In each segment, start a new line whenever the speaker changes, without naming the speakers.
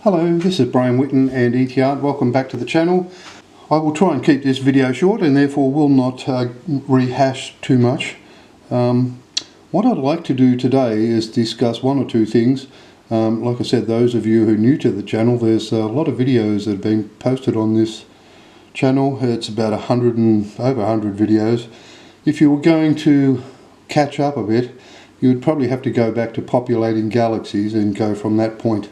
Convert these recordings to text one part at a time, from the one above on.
Hello, this is Brian Whitten and ET Art. Welcome back to the channel. I will try and keep this video short and therefore will not rehash too much. What I'd like to do today is discuss one or two things. Like I said, those of you who are new to the channel, there's a lot of videos that have been posted on this channel. It's about over 100 videos. If you were going to catch up a bit, you would probably have to go back to populating galaxies and go from that point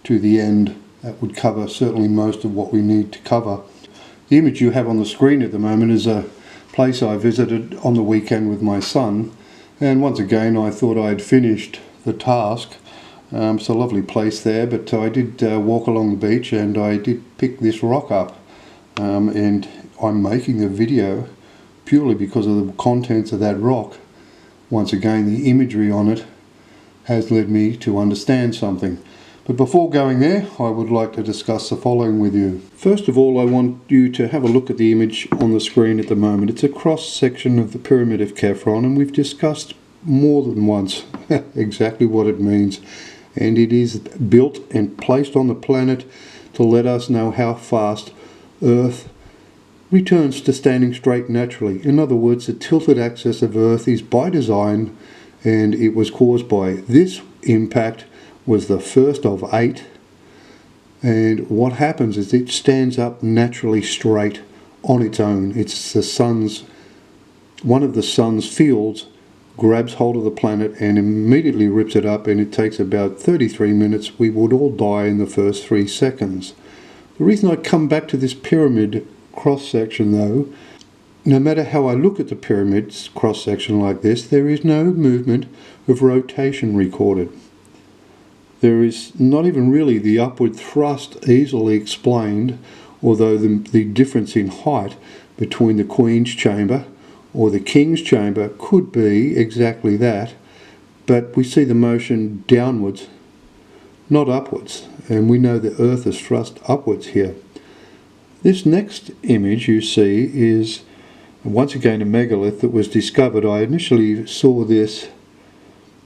to the end. That would cover certainly most of what we need to cover. The image you have on the screen at the moment is a place I visited on the weekend with my son, and once again I thought I had finished the task. It's a lovely place there, but I did walk along the beach and I did pick this rock up, and I'm making the video purely because of the contents of that rock. Once again, the imagery on it has led me to understand something. But before going there, I would like to discuss the following with you. First of all, I want you to have a look at the image on the screen at the moment. It's a cross-section of the Pyramid of Chephren, and we've discussed more than once exactly what it means. And it is built and placed on the planet to let us know how fast Earth returns to standing straight naturally. In other words, the tilted axis of Earth is by design, and it was caused by this impact. Was the first of 8, and what happens is it stands up naturally straight on its own. It's the sun's, one of the sun's fields grabs hold of the planet and immediately rips it up, and it takes about 33 minutes. We would all die in the first 3 seconds. The reason I come back to this pyramid cross-section though, no matter how I look at the pyramid's cross-section like this, there is no movement of rotation recorded. There is not even really the upward thrust easily explained, although the difference in height between the Queen's chamber or the King's chamber could be exactly that, but we see the motion downwards, not upwards, and we know the Earth is thrust upwards here. This next image you see is once again a megalith that was discovered. I initially saw this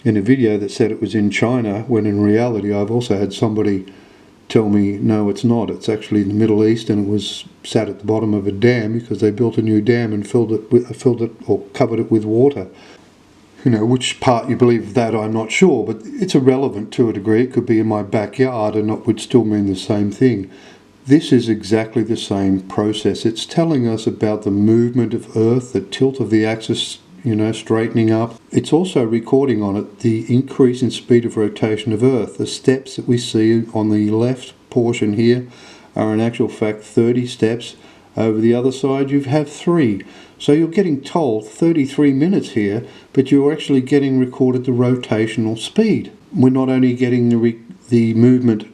in a video that said it was in China, when in reality I've also had somebody tell me no, it's not, it's actually in the Middle East, and it was sat at the bottom of a dam because they built a new dam and filled it or covered it with water. You know, which part you believe of that I'm not sure, but it's irrelevant to a degree. It could be in my backyard and it would still mean the same thing. This is exactly the same process. It's telling us about the movement of Earth, the tilt of the axis, you know, straightening up. It's also recording on it the increase in speed of rotation of Earth. The steps that we see on the left portion here are in actual fact 30 steps. Over the other side you have 3. So you're getting told 33 minutes here, but you're actually getting recorded the rotational speed. We're not only getting the movement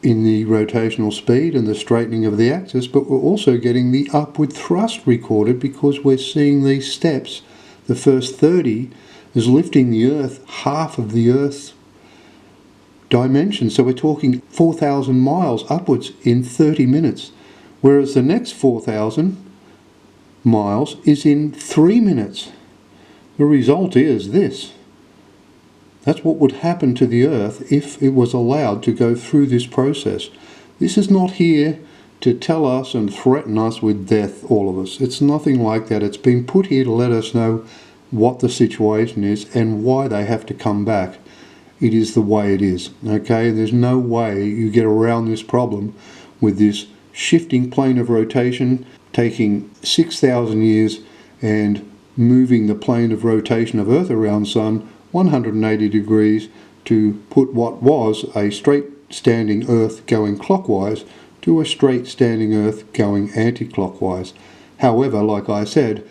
in the rotational speed and the straightening of the axis, but we're also getting the upward thrust recorded, because we're seeing these steps. The first 30 is lifting the Earth half of the Earth's dimension. So we're talking 4,000 miles upwards in 30 minutes. Whereas the next 4,000 miles is in 3 minutes. The result is this. That's what would happen to the Earth if it was allowed to go through this process. This is not here to tell us and threaten us with death, all of us. It's nothing like that. It's been put here to let us know what the situation is and why they have to come back. It is the way it is, okay? There's no way you get around this problem with this shifting plane of rotation taking 6,000 years and moving the plane of rotation of Earth around Sun 180 degrees to put what was a straight standing Earth going clockwise to a straight standing Earth going anti-clockwise. However, like I said,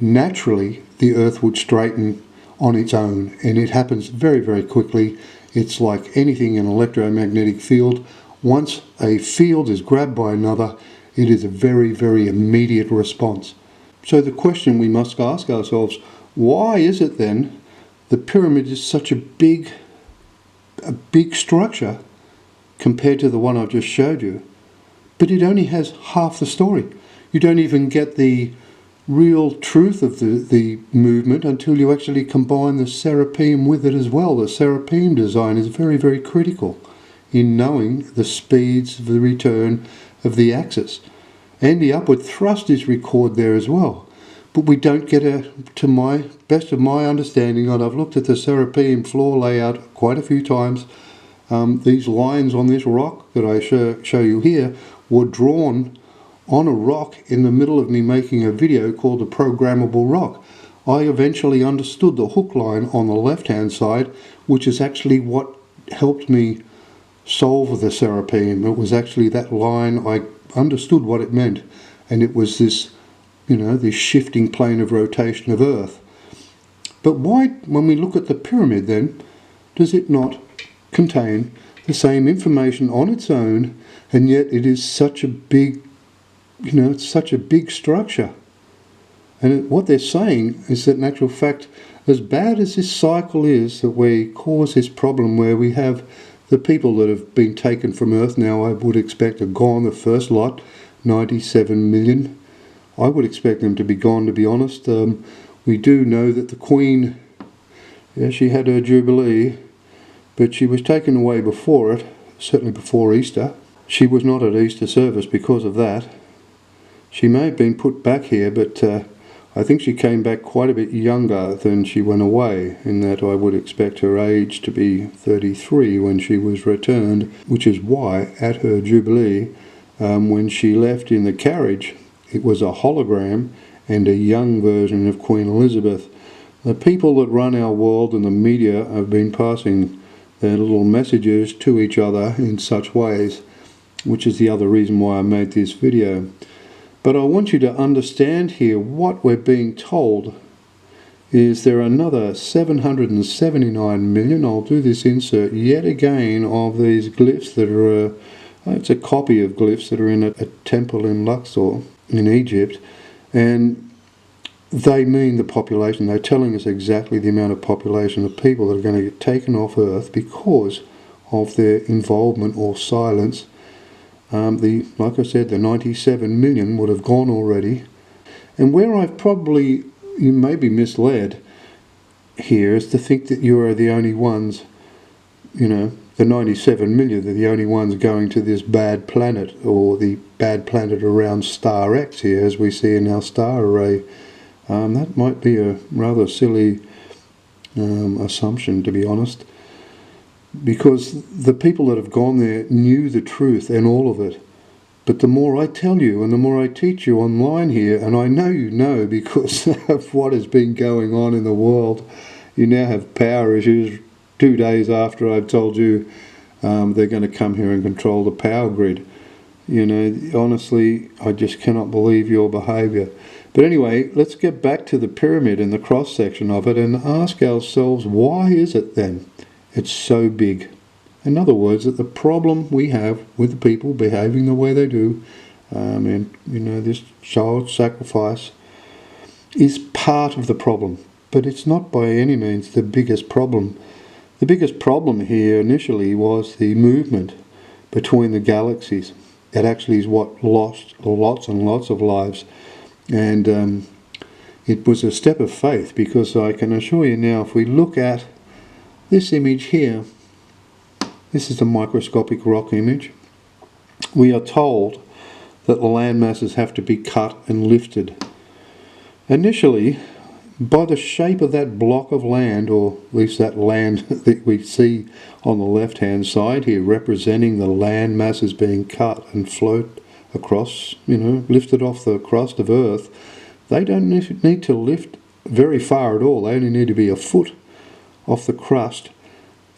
naturally the Earth would straighten on its own, and it happens very, very quickly. It's like anything in an electromagnetic field. Once a field is grabbed by another, it is a very, very immediate response. So the question we must ask ourselves, why is it then the pyramid is such a big structure compared to the one I've just showed you? But it only has half the story. You don't even get the real truth of the movement until you actually combine the serapeum with it as well. The serapeum design is very, very critical in knowing the speeds of the return of the axis. And the upward thrust is recorded there as well. But we don't get to my best of my understanding, and I've looked at the Serapeum floor layout quite a few times. These lines on this rock that I show you here were drawn on a rock in the middle of me making a video called the programmable rock. I eventually understood the hook line on the left hand side, which is actually what helped me solve the Serapeum. It was actually that line. I understood what it meant, and it was this, this shifting plane of rotation of Earth. But why, when we look at the pyramid then, does it not contain the same information on its own, and yet it is such a big, it's such a big structure? And what they're saying is that in actual fact, as bad as this cycle is, that we cause this problem where we have the people that have been taken from Earth now, I would expect, are gone, the first lot, 97 million. I would expect them to be gone, to be honest. We do know that the Queen, she had her Jubilee, but she was taken away before it, certainly before Easter. She was not at Easter service because of that. She may have been put back here, but I think she came back quite a bit younger than she went away, in that I would expect her age to be 33 when she was returned, which is why at her Jubilee, when she left in the carriage, it was a hologram and a young version of Queen Elizabeth. The people that run our world and the media have been passing their little messages to each other in such ways, which is the other reason why I made this video. But I want you to understand here what we're being told is there are another 779 million, I'll do this insert yet again, of these glyphs that are, it's a copy of glyphs that are in a temple in Luxor in Egypt, and they mean the population. They're telling us exactly the amount of population of people that are going to get taken off Earth because of their involvement or silence. Like I said, the 97 million would have gone already. And where I've probably, you may be misled here, is to think that you are the only ones, the 97 million are the only ones going to this bad planet, or the bad planet around star X here, as we see in our star array. That might be a rather silly assumption, to be honest, because the people that have gone there knew the truth and all of it. But the more I tell you and the more I teach you online here, and I know you know because of what has been going on in the world, you now have power issues 2 days after I've told you they're going to come here and control the power grid. Honestly, I just cannot believe your behaviour. But anyway, let's get back to the pyramid and the cross-section of it and ask ourselves, why is it then it's so big? In other words, that the problem we have with the people behaving the way they do, and this child sacrifice is part of the problem, but it's not by any means the biggest problem. The biggest problem here initially was the movement between the galaxies. It actually is what lost lots and lots of lives, and it was a step of faith, because I can assure you now, if we look at this image here, this is a microscopic rock image. We are told that the land masses have to be cut and lifted. Initially, by the shape of that block of land, or at least that land that we see on the left hand side here, representing the land masses being cut and float across, lifted off the crust of Earth, they don't need to lift very far at all. They only need to be a foot off the crust,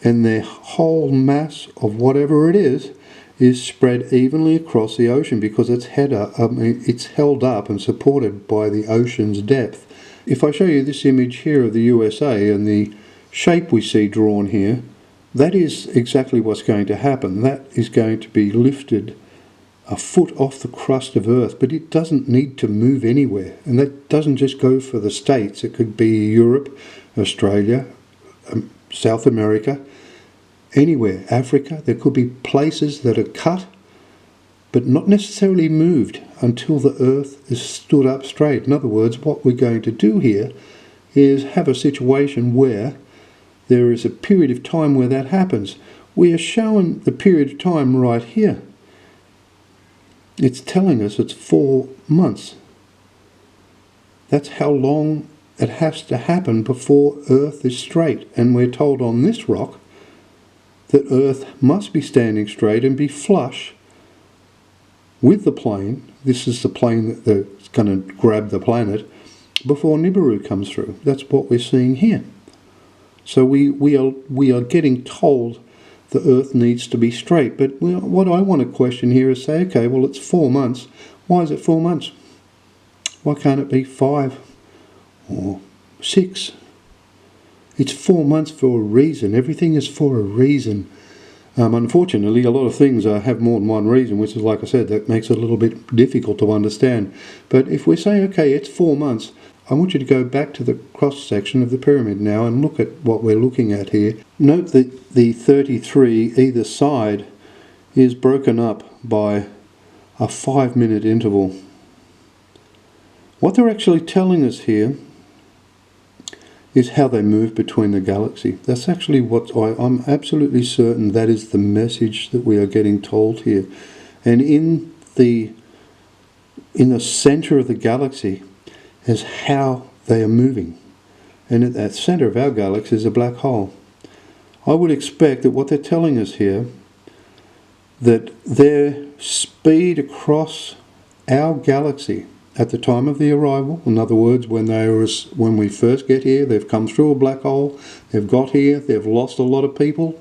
and their whole mass of whatever it is spread evenly across the ocean, because it's held up and supported by the ocean's depth. If I show you this image here of the USA and the shape we see drawn here, that is exactly what's going to happen. That is going to be lifted a foot off the crust of Earth, but it doesn't need to move anywhere. And that doesn't just go for the States. It could be Europe, Australia, South America, anywhere, Africa. There could be places that are cut, but not necessarily moved until the Earth is stood up straight. In other words, what we're going to do here is have a situation where there is a period of time where that happens, we are shown the period of time right here. It's telling us it's 4 months. That's how long it has to happen before Earth is straight. And we're told on this rock that Earth must be standing straight and be flush with the plane. This is the plane that's going to grab the planet before Nibiru comes through. That's what we're seeing here. So we are getting told the Earth needs to be straight. But what I want to question here is say, okay, well, it's 4 months. Why is it 4 months? Why can't it be 5 or 6? It's 4 months for a reason. Everything is for a reason. Unfortunately, a lot of things have more than one reason, which is, like I said, that makes it a little bit difficult to understand. But if we're saying, okay, it's 4 months, I want you to go back to the cross-section of the pyramid now and look at what we're looking at here. Note that the 33 either side is broken up by a 5-minute interval. What they're actually telling us here is how they move between the galaxy. That's actually what I'm absolutely certain that is the message that we are getting told here. And in the center of the galaxy is how they are moving. And at the center of our galaxy is a black hole. I would expect that what they're telling us here, that their speed across our galaxy at the time of the arrival, in other words, when we first get here, they've come through a black hole, they've got here, they've lost a lot of people,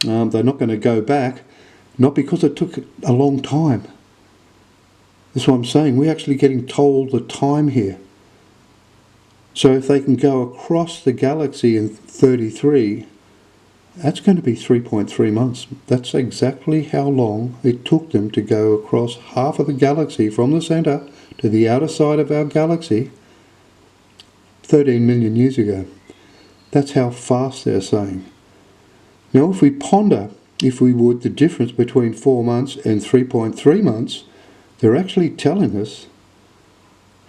they're not going to go back, not because it took a long time. That's what I'm saying, we're actually getting told the time here. So if they can go across the galaxy in 33, that's going to be 3.3 months. That's exactly how long it took them to go across half of the galaxy from the center to the outer side of our galaxy 13 million years ago. That's how fast they're saying. Now if we ponder, if we would, the difference between 4 months and 3.3 months, they're actually telling us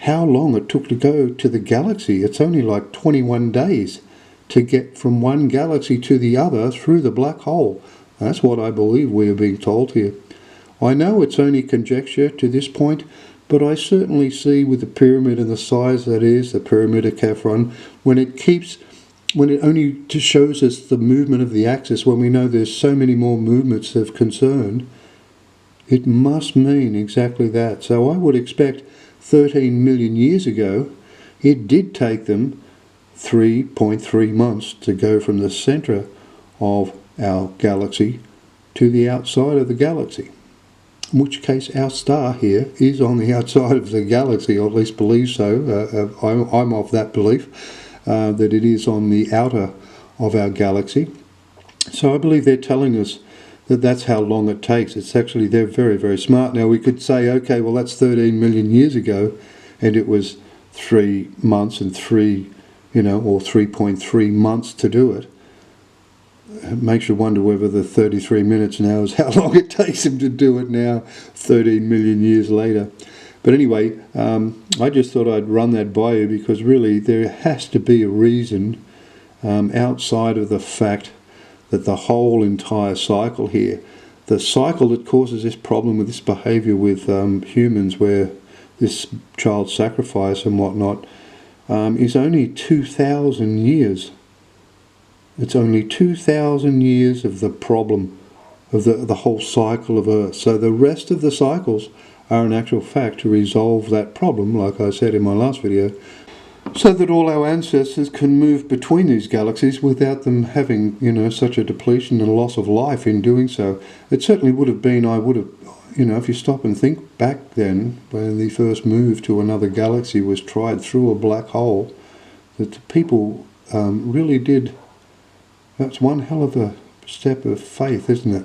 how long it took to go to the galaxy. It's only like 21 days to get from one galaxy to the other through the black hole. That's what I believe we are being told here. I know it's only conjecture to this point, but I certainly see with the pyramid and the size that is, the Pyramid of Chephren, when it only just shows us the movement of the axis, when we know there's so many more movements of concern, it must mean exactly that. So I would expect 13 million years ago, it did take them 3.3 months to go from the center of our galaxy to the outside of the galaxy. In which case our star here is on the outside of the galaxy, or at least believe so. I'm of that belief, that it is on the outer of our galaxy. So I believe they're telling us that that's how long it takes. It's actually, they're very, very smart. Now we could say, okay, well that's 13 million years ago, and it was 3 months and 3.3 months to do it. It makes you wonder whether the 33 minutes now is how long it takes them to do it now, 13 million years later. But anyway, I just thought I'd run that by you, because really there has to be a reason outside of the fact that the whole entire cycle here, the cycle that causes this problem with this behaviour with humans, where this child sacrifice and whatnot, is only 2,000 years. It's only 2,000 years of the problem of the whole cycle of Earth. So the rest of the cycles are in actual fact to resolve that problem, like I said in my last video, so that all our ancestors can move between these galaxies without them having, such a depletion and loss of life in doing so. It certainly would have been, if you stop and think back then, when the first move to another galaxy was tried through a black hole, that the people really did. That's one hell of a step of faith, isn't it?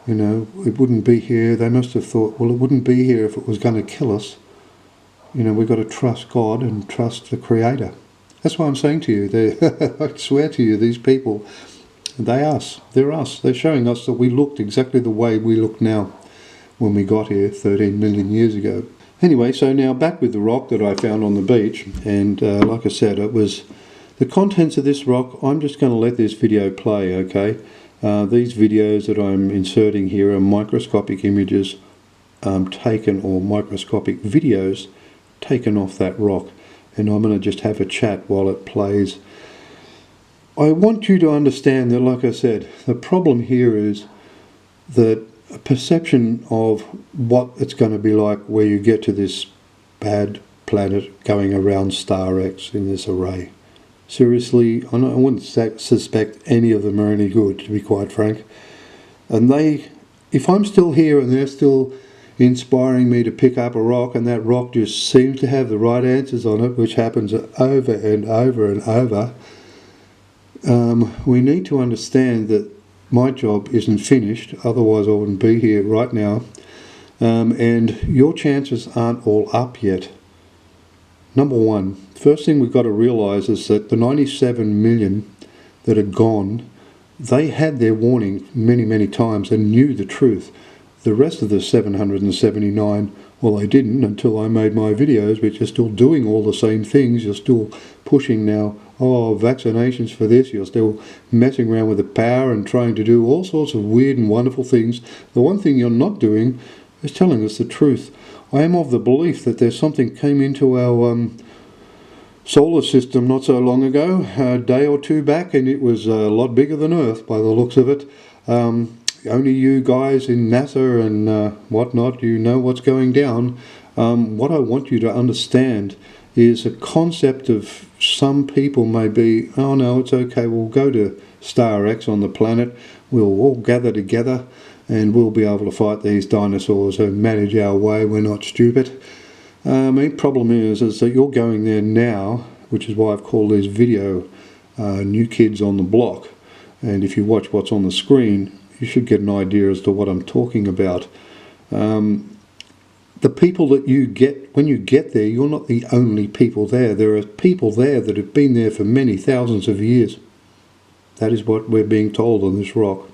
It wouldn't be here. They must have thought, well, it wouldn't be here if it was going to kill us. We've got to trust God and trust the Creator. That's what I'm saying to you. I swear to you, these people, they're us. They're showing us that we looked exactly the way we look now when we got here 13 million years ago. Anyway, so now back with the rock that I found on the beach. And like I said, it was the contents of this rock. I'm just going to let this video play, okay? These videos that I'm inserting here are microscopic images taken, or microscopic videos taken off that rock, and I'm going to just have a chat while it plays. I want you to understand that, like I said, the problem here is that a perception of what it's going to be like where you get to this bad planet going around Star X in this array. Seriously, I wouldn't suspect any of them are any good, to be quite frank. And if I'm still here and they're still inspiring me to pick up a rock, and that rock just seems to have the right answers on it, which happens over and over and over, we need to understand that my job isn't finished, otherwise I wouldn't be here right now, and your chances aren't all up yet. Number one, first thing we've got to realise is that the 97 million that are gone, they had their warning many, many times and knew the truth. The rest of the 779, well, they didn't until I made my videos, which are still doing all the same things. You're still pushing now, oh, vaccinations for this. You're still messing around with the power and trying to do all sorts of weird and wonderful things. The one thing you're not doing is telling us the truth. I am of the belief that there's something came into our solar system not so long ago, a day or two back, and it was a lot bigger than Earth by the looks of it. Only you guys in NASA and whatnot, you know what's going down. What I want you to understand is a concept of some people may be, oh no, it's okay, we'll go to Star X on the planet, we'll all gather together and we'll be able to fight these dinosaurs and manage our way, we're not stupid. The problem is that you're going there now, which is why I've called this video New Kids on the Block. And if you watch what's on the screen, you should get an idea as to what I'm talking about. The people that you get, when you get there, you're not the only people there. There are people there that have been there for many thousands of years. That is what we're being told on this rock.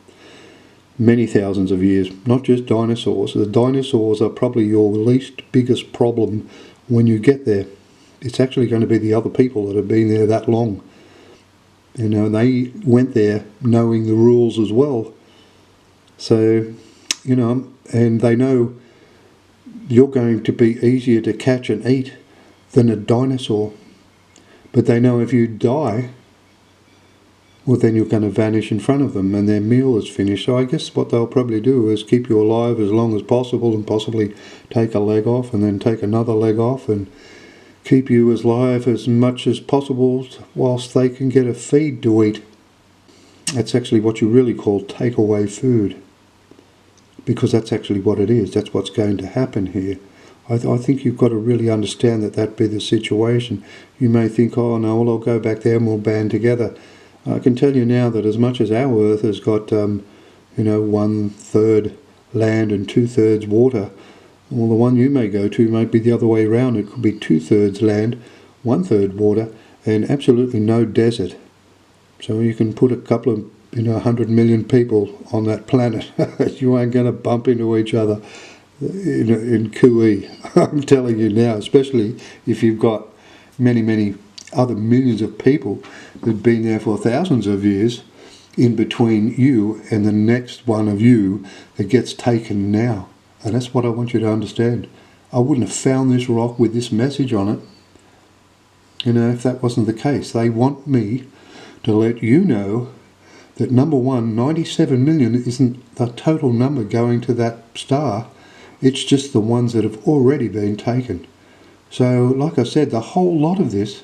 Many thousands of years, not just dinosaurs. The dinosaurs are probably your least biggest problem when you get there. It's actually going to be the other people that have been there that long. You know, they went there knowing the rules as well. So, you know, and they know you're going to be easier to catch and eat than a dinosaur. But they know if you die, well, then you're going to vanish in front of them and their meal is finished. So I guess what they'll probably do is keep you alive as long as possible and possibly take a leg off and then take another leg off and keep you as alive as much as possible whilst they can get a feed to eat. That's actually what you really call takeaway food, because that's actually what it is. That's what's going to happen here. I think you've got to really understand that that be the situation. You may think, oh no, well, I'll go back there and we'll band together. I can tell you now that as much as our Earth has got, you know, 1/3 land and 2/3 water, well, the one you may go to might be the other way around. It could be 2/3 land, 1/3 water, and absolutely no desert. So you can put a couple of, 100 million people on that planet. You ain't going to bump into each other in Kui. I'm telling you now, especially if you've got many, many other millions of people that've been there for thousands of years in between you and the next one of you that gets taken now. And that's what I want you to understand. I wouldn't have found this rock with this message on it, if that wasn't the case. They want me to let you know that, number one, 97 million isn't the total number going to that star. It's just the ones that have already been taken. So, like I said, the whole lot of this,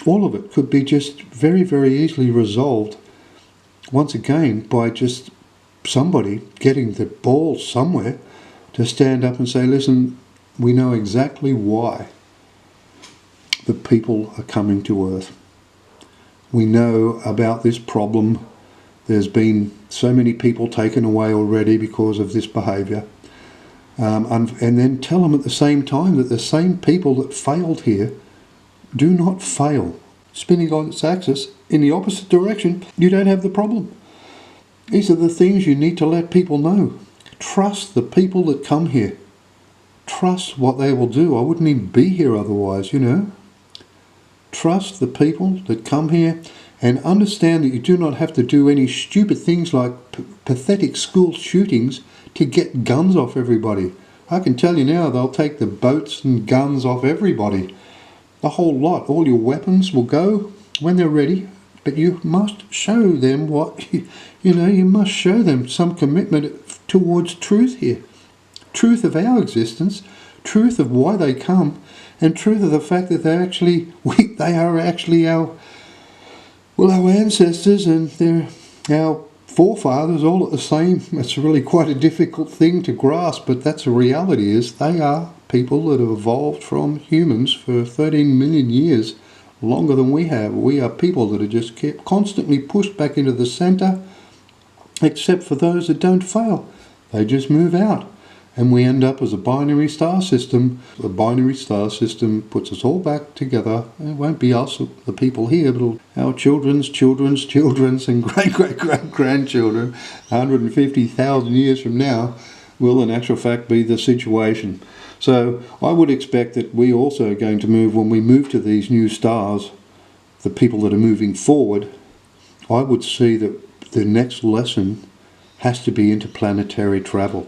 all of it, could be just very, very easily resolved, once again, by just somebody getting the balls somewhere to stand up and say, listen, we know exactly why the people are coming to Earth. We know about this problem. There's been so many people taken away already because of this behaviour. And then tell them at the same time that the same people that failed here do not fail. Spinning on its axis in the opposite direction, you don't have the problem. These are the things you need to let people know. Trust the people that come here. Trust what they will do. I wouldn't even be here otherwise, Trust the people that come here and understand that you do not have to do any stupid things like pathetic school shootings to get guns off everybody. I can tell you now, they'll take the boats and guns off everybody. The whole lot. All your weapons will go when they're ready, but you must show them you must show them some commitment towards truth here. Truth of our existence, truth of why they come, and truth of the fact that they are actually our ancestors, and they're our forefathers all at the same. It's really quite a difficult thing to grasp, but that's the reality. Is they are people that have evolved from humans for 13 million years, longer than we have. We are people that are just kept constantly pushed back into the centre, except for those that don't fail. They just move out, and we end up as a binary star system. The binary star system puts us all back together. It won't be us, the people here, but our children's children's children's and great-great-great-grandchildren 150,000 years from now will in actual fact be the situation. So I would expect that we also are going to move, when we move to these new stars, the people that are moving forward, I would see that the next lesson has to be interplanetary travel.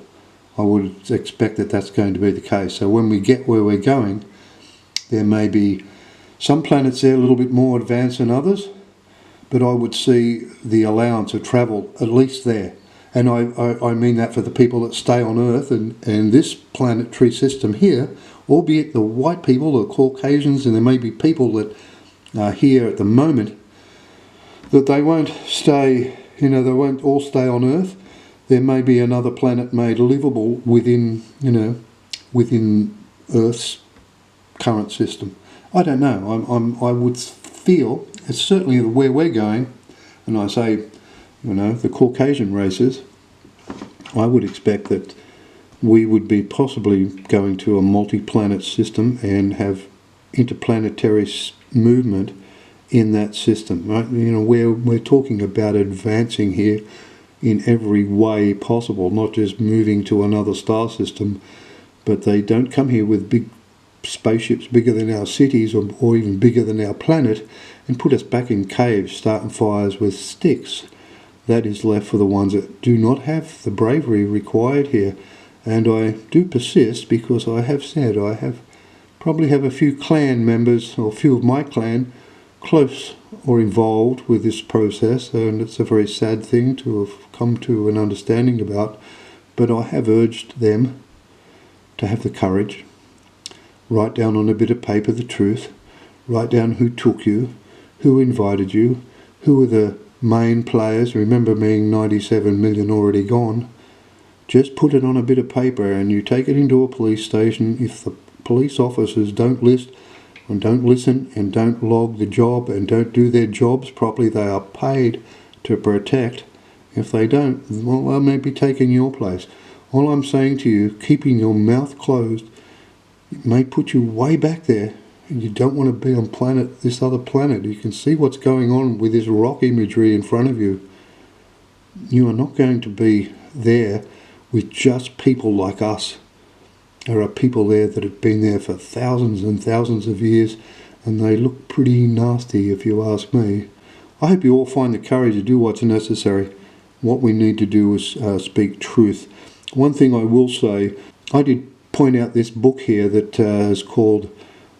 I would expect that that's going to be the case. So when we get where we're going, there may be some planets there a little bit more advanced than others, but I would see the allowance of travel at least there. And I mean that for the people that stay on Earth and this planetary system here, albeit the white people, the Caucasians, and there may be people that are here at the moment, that they won't stay, they won't all stay on Earth. There may be another planet made livable within Earth's current system. I don't know. I would feel, it's certainly where we're going, and I say, the Caucasian races, I would expect that we would be possibly going to a multi-planet system and have interplanetary movement in that system. Right? We're talking about advancing here in every way possible, not just moving to another star system, but they don't come here with big spaceships bigger than our cities or even bigger than our planet and put us back in caves starting fires with sticks. That is left for the ones that do not have the bravery required here. And I do persist, because I have said I probably have a few clan members, or a few of my clan, close or involved with this process, and it's a very sad thing to have come to an understanding about. But I have urged them to have the courage, write down on a bit of paper the truth, write down who took you, who invited you, who were the main players. Remember, being 97 million already gone. Just put it on a bit of paper and you take it into a police station. If the police officers don't listen and don't log the job and don't do their jobs properly, they are paid to protect. If they don't, well, they may be taking your place. All I'm saying to you, keeping your mouth closed, it may put you way back there. You don't want to be on this other planet. You can see what's going on with this rock imagery in front of you. You are not going to be there with just people like us. There are people there that have been there for thousands and thousands of years, and they look pretty nasty if you ask me. I hope you all find the courage to do what's necessary. What we need to do is speak truth. One thing I will say, I did point out this book here that is called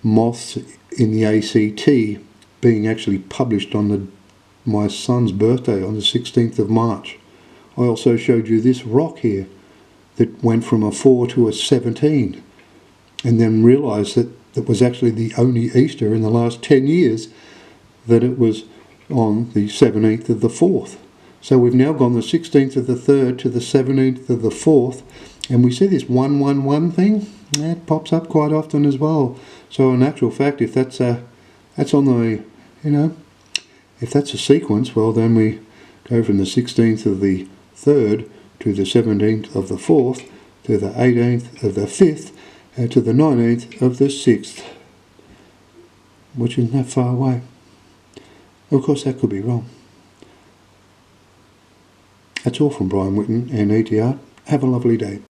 Moths in the ACT, being actually published on my son's birthday on the 16th of March. I also showed you this rock here that went from a 4 to a 17, and then realised that it was actually the only Easter in the last 10 years that it was on the 17th of the 4th. So we've now gone the 16th of the 3rd to the 17th of the 4th, and we see this 111 thing. That pops up quite often as well. So in actual fact, if that's on the, if that's a sequence, well then we go from the 16th of the 3rd to the 17th of the 4th to the 18th of the 5th and to the 19th of the 6th, which isn't that far away. Of course, that could be wrong. That's all from Brian Whitten and ETR. Have a lovely day.